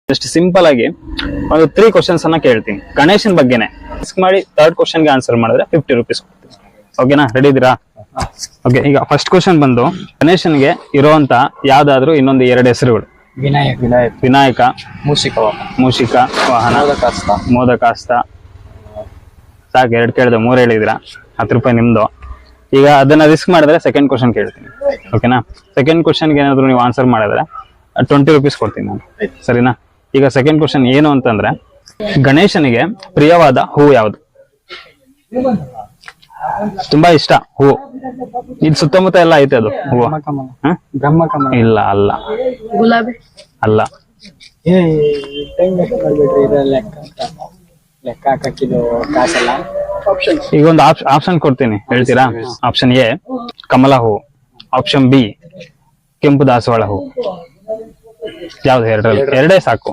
Just simple ಆಗಿ ಒಂದು 3 questions ಅನ್ನ ಕೇಳ್ತೀನಿ ಗಣೇಶನ್ ಬಗ್ಗೆನೆ. ರಿಸ್ಕ್ ಮಾಡಿ 3rd ಕ್ವಶನ್ಗೆ ಆನ್ಸರ್ ಮಾಡಿದ್ರೆ 50 ರೂಪೀಸ್ ಕೊಡ್ತೀನಿ. ಓಕೆನಾ, ರೆಡಿ ಇದ್ದೀರಾ? ಓಕೆ, ಈಗ ಫಸ್ಟ್ ಕ್ವಶನ್ ಬಂದು ಗಣೇಶನ್ಗೆ ಇರುವಂತ ಯಾವ್ದಾದ್ರು ಇನ್ನೊಂದು 2 ಹೆಸರುಗಳು. ವಿನಾಯಕ, ಮೂಷಿಕ ವಾಹನ, ಮೋದಕಾಸ್ತ. ಸಾಕು, 2 ಕೇಳಿದೆ, 3 ಹೇಳಿದಿರಾ, 10 ರೂಪಾಯಿ ನಿಮ್ದು. ಈಗ ಅದನ್ನ ರಿಸ್ಕ್ ಮಾಡಿದ್ರೆ ಸೆಕೆಂಡ್ ಕ್ವಶನ್ ಕೇಳ್ತೀನಿ. ಓಕೆನಾ, ಸೆಕೆಂಡ್ ಕ್ವಶನ್ಗೆ ಏನಾದ್ರು ನೀವು ಆನ್ಸರ್ ಮಾಡಿದ್ರೆ 20 ರೂಪೀಸ್ ಕೊಡ್ತೀನಿ ನಾನು, ಸರಿನಾ? ಈಗ ಸೆಕೆಂಡ್ ಕ್ವಶನ್ ಏನು ಅಂತಂದ್ರೆ, ಗಣೇಶನಿಗೆ ಪ್ರಿಯವಾದ ಹೂವು ಯಾವುದು? ತುಂಬಾ ಇಷ್ಟ ಹೂವು, ಇದು ಸುತ್ತಮುತ್ತ ಎಲ್ಲ ಐತೆ ಅದು ಹೂವು. ಇಲ್ಲ, ಅಲ್ಲ, ಗುಲಾಬಿ ಅಲ್ಲ. ಈಗ ಒಂದು ಆಪ್ಷನ್ ಕೊಡ್ತೀನಿ, ಹೇಳ್ತೀರಾ? Option A Kamala who, option B ಕೆಂಪು ದಾಸವಾಳ ಹೂ. ಯಾವ್ದು? ಎರಡೇ ಸಾಕು.